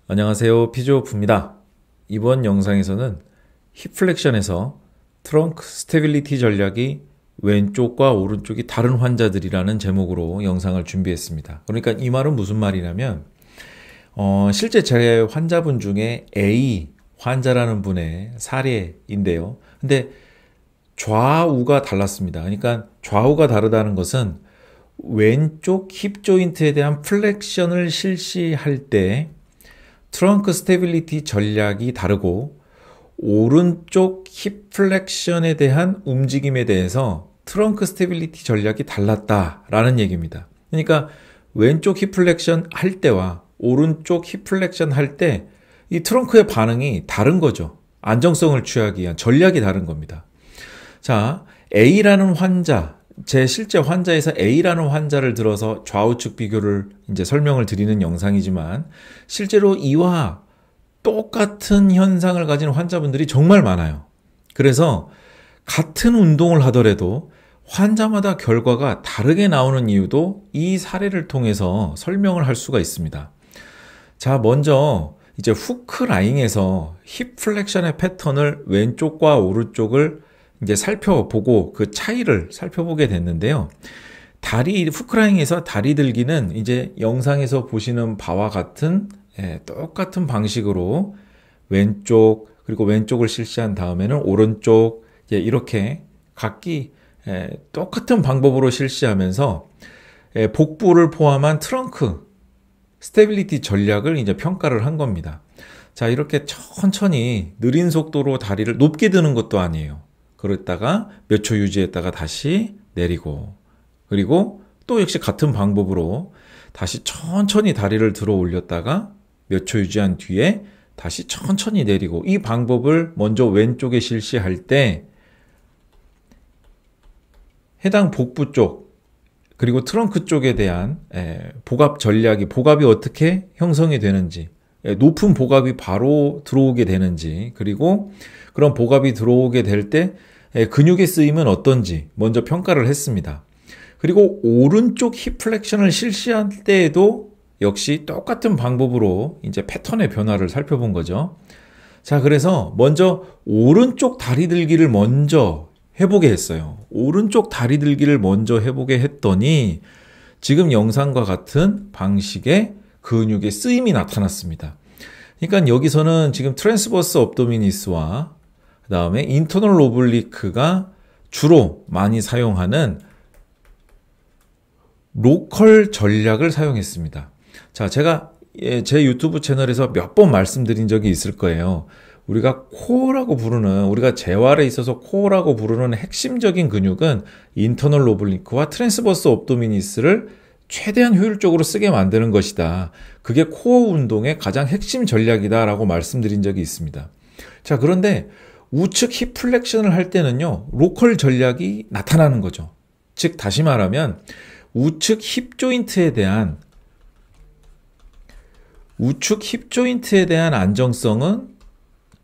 안녕하세요. 피지오프입니다. 이번 영상에서는 힙플렉션에서 트렁크 스테빌리티 전략이 왼쪽과 오른쪽이 다른 환자들이라는 제목으로 영상을 준비했습니다. 그러니까 이 말은 무슨 말이냐면 실제 제 환자분 중에 A 환자라는 분의 사례인데요. 근데 좌우가 달랐습니다. 그러니까 좌우가 다르다는 것은 왼쪽 힙 조인트에 대한 플렉션을 실시할 때 트렁크 스테빌리티 전략이 다르고 오른쪽 힙 플렉션에 대한 움직임에 대해서 트렁크 스테빌리티 전략이 달랐다라는 얘기입니다. 그러니까 왼쪽 힙 플렉션 할 때와 오른쪽 힙 플렉션 할 때 이 트렁크의 반응이 다른 거죠. 안정성을 취하기 위한 전략이 다른 겁니다. 자, A라는 환자, 제 실제 환자에서 A라는 환자를 들어서 좌우측 비교를 이제 설명을 드리는 영상이지만 실제로 이와 똑같은 현상을 가진 환자분들이 정말 많아요. 그래서 같은 운동을 하더라도 환자마다 결과가 다르게 나오는 이유도 이 사례를 통해서 설명을 할 수가 있습니다. 자, 먼저 이제 후크 라인에서 힙 플렉션의 패턴을 왼쪽과 오른쪽을 이제 살펴보고 그 차이를 살펴보게 됐는데요. 후크라인에서 다리 들기는 이제 영상에서 보시는 바와 같은 똑같은 방식으로 왼쪽 그리고 왼쪽을 실시한 다음에는 오른쪽 이렇게 각기 똑같은 방법으로 실시하면서 복부를 포함한 트렁크 스테빌리티 전략을 이제 평가를 한 겁니다. 자, 이렇게 천천히 느린 속도로 다리를 높게 드는 것도 아니에요. 그랬다가 몇 초 유지했다가 다시 내리고 그리고 또 역시 같은 방법으로 다시 천천히 다리를 들어 올렸다가 몇 초 유지한 뒤에 다시 천천히 내리고 이 방법을 먼저 왼쪽에 실시할 때 해당 복부 쪽 그리고 트렁크 쪽에 대한 복압이 어떻게 형성이 되는지 높은 복압이 바로 들어오게 되는지 그리고 그런 복압이 들어오게 될 때 근육의 쓰임은 어떤지 먼저 평가를 했습니다. 그리고 오른쪽 힙 플렉션을 실시할 때에도 역시 똑같은 방법으로 이제 패턴의 변화를 살펴본 거죠. 자, 그래서 먼저 오른쪽 다리 들기를 먼저 해보게 했어요. 오른쪽 다리 들기를 먼저 해보게 했더니 지금 영상과 같은 방식의 근육의 쓰임이 나타났습니다. 그러니까 여기서는 지금 트랜스버스 업도미니스와 그 다음에 인터널 오블리크가 주로 많이 사용하는 로컬 전략을 사용했습니다. 자, 제가 제 유튜브 채널에서 몇 번 말씀드린 적이 있을 거예요. 우리가 코어라고 부르는, 우리가 재활에 있어서 코어라고 부르는 핵심적인 근육은 인터널 오블리크와 트랜스버스 업도미니스를 최대한 효율적으로 쓰게 만드는 것이다. 그게 코어 운동의 가장 핵심 전략이다라고 말씀드린 적이 있습니다. 자, 그런데 우측 힙 플렉션을 할 때는요, 로컬 전략이 나타나는 거죠. 즉, 다시 말하면 우측 힙 조인트에 대한 안정성은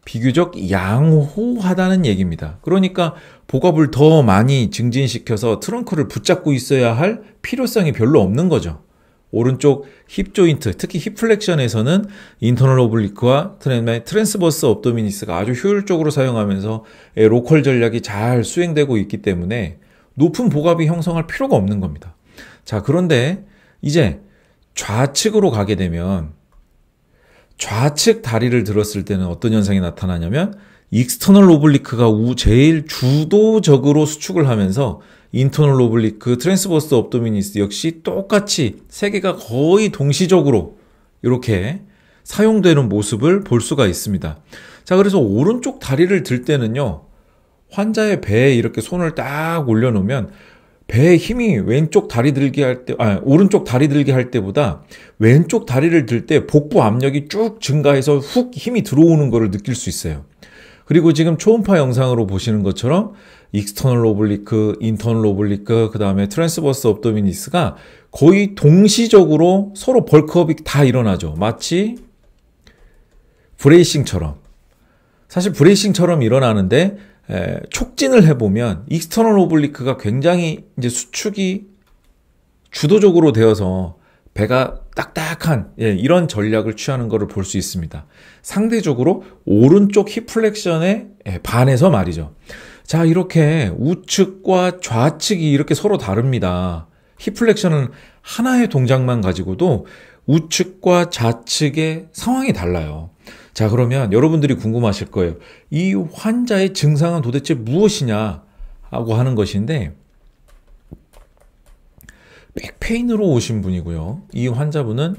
비교적 양호하다는 얘기입니다. 그러니까 복압을 더 많이 증진시켜서 트렁크를 붙잡고 있어야 할 필요성이 별로 없는 거죠. 오른쪽 힙 조인트, 특히 힙 플렉션에서는 인터널 오블리크와 트랜스버스 업도미니스가 아주 효율적으로 사용하면서 로컬 전략이 잘 수행되고 있기 때문에 높은 복압이 형성할 필요가 없는 겁니다. 자, 그런데 이제 좌측으로 가게 되면 좌측 다리를 들었을 때는 어떤 현상이 나타나냐면 익스터널 오블리크가 제일 주도적으로 수축을 하면서 인터널 오블리크, 트랜스버스 업도미니스 역시 똑같이 세 개가 거의 동시적으로 이렇게 사용되는 모습을 볼 수가 있습니다. 자, 그래서 오른쪽 다리를 들 때는요, 환자의 배에 이렇게 손을 딱 올려놓으면 배의 힘이 오른쪽 다리 들기 할 때보다 왼쪽 다리를 들 때 복부 압력이 쭉 증가해서 훅 힘이 들어오는 것을 느낄 수 있어요. 그리고 지금 초음파 영상으로 보시는 것처럼 익스터널 오블리크, 인터널 오블리크, 그 다음에 트랜스버스 업도미니스가 거의 동시적으로 서로 벌크업이 다 일어나죠. 마치 브레이싱처럼. 사실 브레이싱처럼 일어나는데 촉진을 해보면 익스터널 오블리크가 굉장히 이제 수축이 주도적으로 되어서 배가 딱딱한 이런 전략을 취하는 것을 볼 수 있습니다. 상대적으로 오른쪽 힙 플렉션에 반해서 말이죠. 자, 이렇게 우측과 좌측이 이렇게 서로 다릅니다. 힙 플렉션은 하나의 동작만 가지고도 우측과 좌측의 상황이 달라요. 자, 그러면 여러분들이 궁금하실 거예요. 이 환자의 증상은 도대체 무엇이냐 하고 하는 것인데, 백페인으로 오신 분이고요. 이 환자분은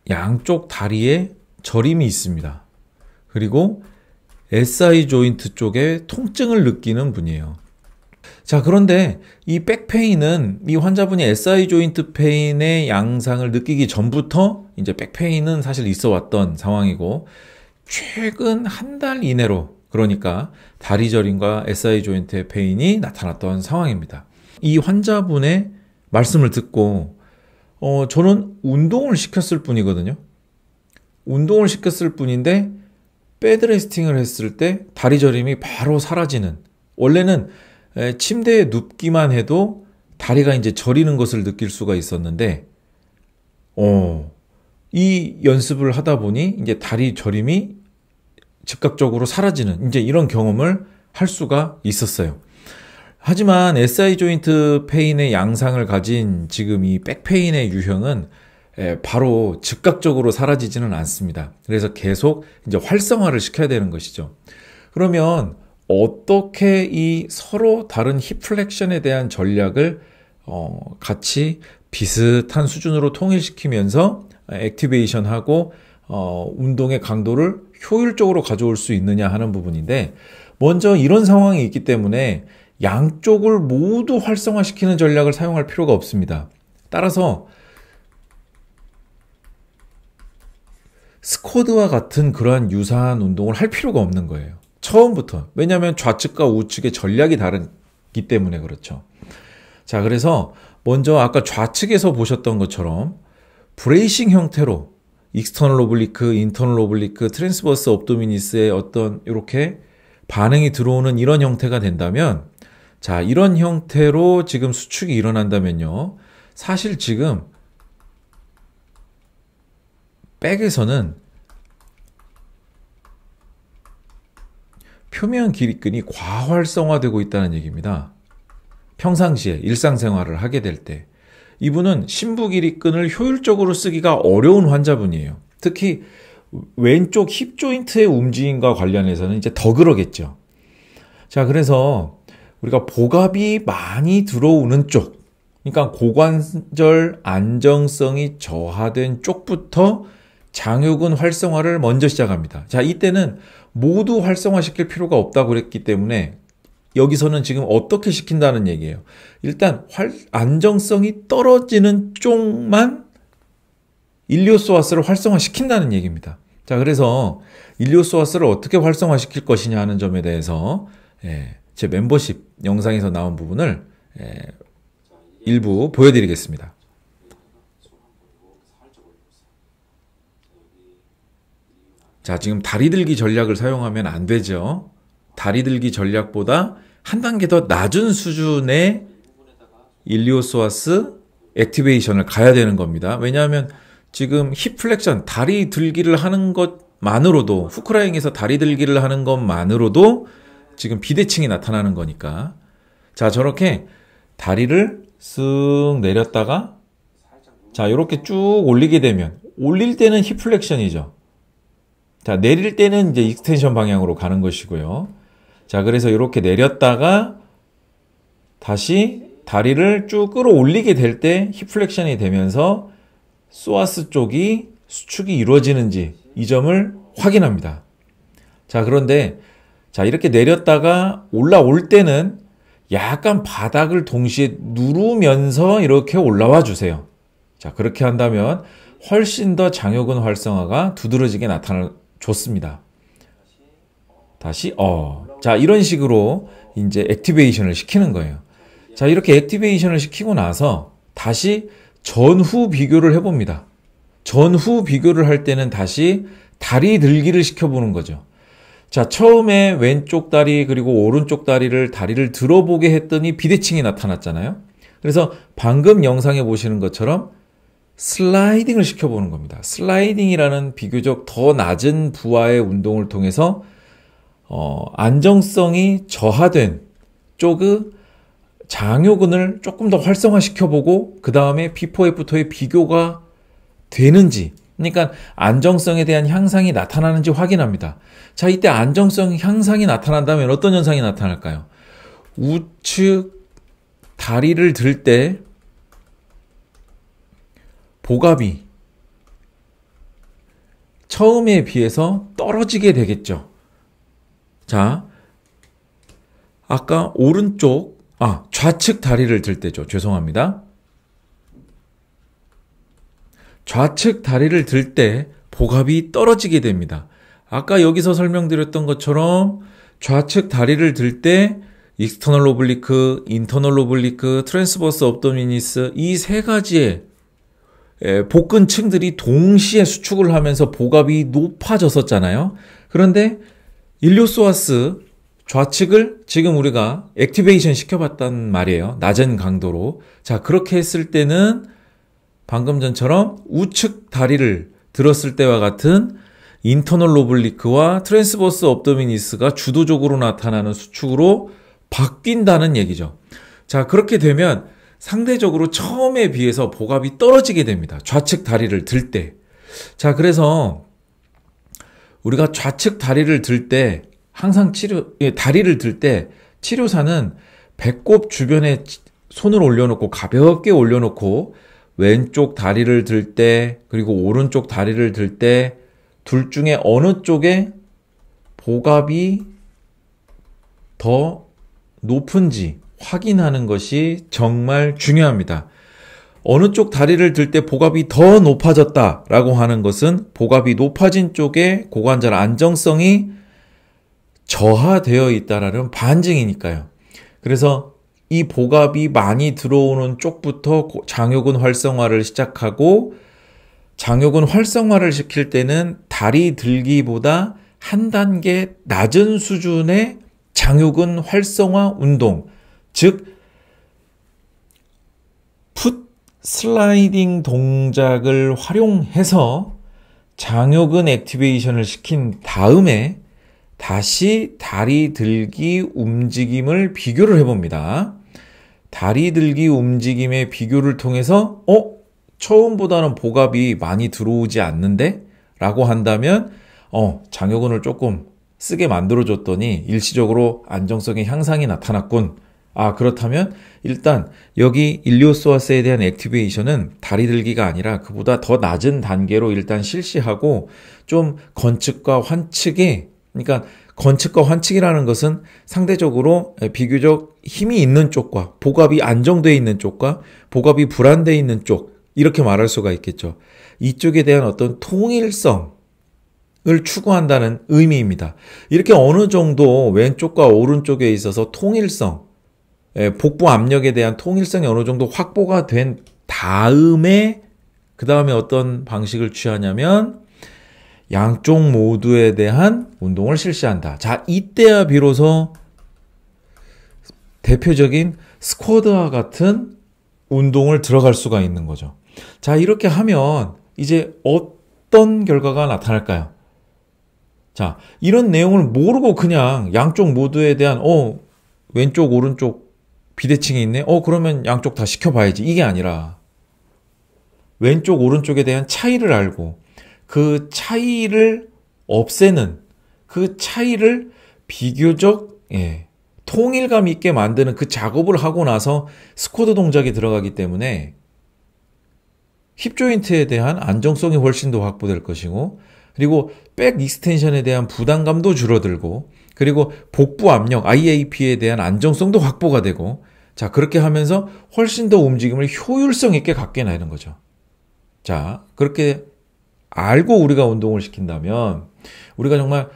양쪽 다리에 저림이 있습니다. 그리고 SI 조인트 쪽에 통증을 느끼는 분이에요. 자, 그런데 이 백페인은 이 환자분이 SI 조인트 페인의 양상을 느끼기 전부터 이제 백페인은 사실 있어 왔던 상황이고, 최근 한 달 이내로, 그러니까 다리 저림과 SI 조인트의 페인이 나타났던 상황입니다. 이 환자분의 말씀을 듣고 저는 운동을 시켰을 뿐이거든요. 운동을 시켰을 뿐인데 배드레스팅을 했을 때 다리 저림이 바로 사라지는, 원래는 침대에 눕기만 해도 다리가 이제 저리는 것을 느낄 수가 있었는데 이 연습을 하다 보니 이제 다리 저림이 즉각적으로 사라지는 이제 이런 경험을 할 수가 있었어요. 하지만 SI 조인트 페인의 양상을 가진 지금 이 백페인의 유형은 바로 즉각적으로 사라지지는 않습니다. 그래서 계속 이제 활성화를 시켜야 되는 것이죠. 그러면 어떻게 이 서로 다른 힙 플렉션에 대한 전략을 같이 비슷한 수준으로 통일시키면서 액티베이션하고 운동의 강도를 효율적으로 가져올 수 있느냐 하는 부분인데, 먼저 이런 상황이 있기 때문에 양쪽을 모두 활성화시키는 전략을 사용할 필요가 없습니다. 따라서 스쿼드와 같은 그러한 유사한 운동을 할 필요가 없는 거예요. 처음부터. 왜냐하면 좌측과 우측의 전략이 다르기 때문에 그렇죠. 자, 그래서 먼저 아까 좌측에서 보셨던 것처럼 브레이싱 형태로 익스터널 오블리크, 인터널 오블리크, 트랜스버스 업도미니스의 어떤 이렇게 반응이 들어오는 이런 형태가 된다면, 자, 이런 형태로 지금 수축이 일어난다면요, 사실 지금 백에서는 표면 기립근이 과활성화되고 있다는 얘기입니다. 평상시에 일상생활을 하게 될 때 이분은 심부 기립근을 효율적으로 쓰기가 어려운 환자분이에요. 특히 왼쪽 힙 조인트의 움직임과 관련해서는 이제 더 그러겠죠. 자, 그래서 우리가 복압이 많이 들어오는 쪽, 그러니까 고관절 안정성이 저하된 쪽부터 장요근 활성화를 먼저 시작합니다. 자, 이때는 모두 활성화시킬 필요가 없다고 그랬기 때문에 여기서는 지금 어떻게 시킨다는 얘기예요. 일단 안정성이 떨어지는 쪽만 일리오소아스를 활성화시킨다는 얘기입니다. 자, 그래서 일리오소아스를 어떻게 활성화시킬 것이냐 하는 점에 대해서 제 멤버십 영상에서 나온 부분을 일부 보여드리겠습니다. 자, 지금 다리 들기 전략을 사용하면 안 되죠. 다리 들기 전략보다 한 단계 더 낮은 수준의 일리오소아스 액티베이션을 가야 되는 겁니다. 왜냐하면 지금 힙 플렉션, 다리 들기를 하는 것만으로도, 후크라잉에서 다리 들기를 하는 것만으로도 지금 비대칭이 나타나는 거니까. 자, 저렇게 다리를 쓱 내렸다가, 자, 이렇게 쭉 올리게 되면, 올릴 때는 힙 플렉션이죠. 자, 내릴 때는 이제 익스텐션 방향으로 가는 것이고요. 자, 그래서 이렇게 내렸다가 다시 다리를 쭉 끌어올리게 될 때 힙 플렉션이 되면서 소아스 쪽이 수축이 이루어지는지 이 점을 확인합니다. 자, 그런데 자, 이렇게 내렸다가 올라올 때는 약간 바닥을 동시에 누르면서 이렇게 올라와 주세요. 자, 그렇게 한다면 훨씬 더 장요근 활성화가 두드러지게 좋습니다. 다시 자, 이런 식으로 이제 액티베이션을 시키는 거예요. 자, 이렇게 액티베이션을 시키고 나서 다시 전후 비교를 해봅니다. 전후 비교를 할 때는 다시 다리 들기를 시켜보는 거죠. 자, 처음에 왼쪽 다리 그리고 오른쪽 다리를 들어보게 했더니 비대칭이 나타났잖아요. 그래서 방금 영상에 보시는 것처럼 슬라이딩을 시켜보는 겁니다. 슬라이딩이라는 비교적 더 낮은 부하의 운동을 통해서 안정성이 저하된 쪽의 장요근을 조금 더 활성화시켜보고 그 다음에 비포 애프터의 비교가 되는지, 그러니까 안정성에 대한 향상이 나타나는지 확인합니다. 자, 이때 안정성 향상이 나타난다면 어떤 현상이 나타날까요? 우측 다리를 들 때 복압이 처음에 비해서 떨어지게 되겠죠. 자, 아까 좌측 다리를 들 때죠. 죄송합니다. 좌측 다리를 들 때 복압이 떨어지게 됩니다. 아까 여기서 설명드렸던 것처럼 좌측 다리를 들 때 익스터널 오블리크, 인터널 오블리크, 트랜스버스 업도미니스 이 세 가지의 복근층들이 동시에 수축을 하면서 복압이 높아졌었잖아요. 그런데 일리오소아스 좌측을 지금 우리가 액티베이션 시켜봤단 말이에요. 낮은 강도로. 자, 그렇게 했을 때는 방금 전처럼 우측 다리를 들었을 때와 같은 인터널 오블리크와 트랜스버스 업도미니스가 주도적으로 나타나는 수축으로 바뀐다는 얘기죠. 자, 그렇게 되면 상대적으로 처음에 비해서 복압이 떨어지게 됩니다. 좌측 다리를 들 때. 자, 그래서 우리가 좌측 다리를 들 때 항상 다리를 들 때 치료사는 배꼽 주변에 손을 올려놓고 가볍게 올려놓고 왼쪽 다리를 들 때 그리고 오른쪽 다리를 들 때 둘 중에 어느 쪽에 복압이 더 높은지 확인하는 것이 정말 중요합니다. 어느 쪽 다리를 들 때 복압이 더 높아졌다라고 하는 것은 복압이 높아진 쪽에 고관절 안정성이 저하되어 있다라는 반증이니까요. 그래서 이 복압이 많이 들어오는 쪽부터 장요근 활성화를 시작하고 장요근 활성화를 시킬 때는 다리 들기보다 한 단계 낮은 수준의 장요근 활성화 운동, 즉 풋 슬라이딩 동작을 활용해서 장요근 액티베이션을 시킨 다음에 다시 다리 들기 움직임을 비교를 해봅니다. 다리 들기 움직임의 비교를 통해서 처음보다는 복압이 많이 들어오지 않는데? 라고 한다면 장요근을 조금 쓰게 만들어줬더니 일시적으로 안정성의 향상이 나타났군. 그렇다면 일단 여기 일리오소아스에 대한 액티베이션은 다리 들기가 아니라 그보다 더 낮은 단계로 일단 실시하고 좀 건측과 환측에, 그러니까 건측과 환측이라는 것은 상대적으로 비교적 힘이 있는 쪽과 복압이 안정되어 있는 쪽과 복압이 불안되어 있는 쪽, 이렇게 말할 수가 있겠죠. 이쪽에 대한 어떤 통일성을 추구한다는 의미입니다. 이렇게 어느 정도 왼쪽과 오른쪽에 있어서 통일성, 복부 압력에 대한 통일성이 어느 정도 확보가 된 다음에 그 다음에 어떤 방식을 취하냐면 양쪽 모두에 대한 운동을 실시한다. 자, 이때야 비로소 대표적인 스쿼드와 같은 운동을 들어갈 수가 있는 거죠. 자, 이렇게 하면 이제 어떤 결과가 나타날까요? 자, 이런 내용을 모르고 그냥 양쪽 모두에 대한 왼쪽 오른쪽 비대칭이 있네? 그러면 양쪽 다 시켜봐야지. 이게 아니라 왼쪽 오른쪽에 대한 차이를 알고 그 차이를 없애는, 그 차이를 비교적 통일감 있게 만드는 그 작업을 하고 나서 스쿼드 동작이 들어가기 때문에 힙 조인트에 대한 안정성이 훨씬 더 확보될 것이고, 그리고 백 익스텐션에 대한 부담감도 줄어들고, 그리고 복부 압력 IAP에 대한 안정성도 확보가 되고, 자, 그렇게 하면서 훨씬 더 움직임을 효율성 있게 갖게 되는 거죠. 자, 그렇게 알고 우리가 운동을 시킨다면 우리가 정말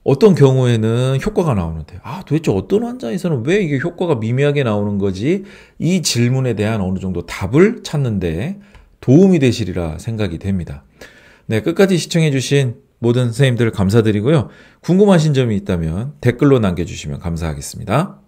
어떤 경우에는 효과가 나오는데 도대체 어떤 환자에서는 왜 이게 효과가 미미하게 나오는 거지? 이 질문에 대한 어느 정도 답을 찾는데 도움이 되시리라 생각이 됩니다. 네, 끝까지 시청해 주신 모든 선생님들 감사드리고요. 궁금하신 점이 있다면 댓글로 남겨주시면 감사하겠습니다.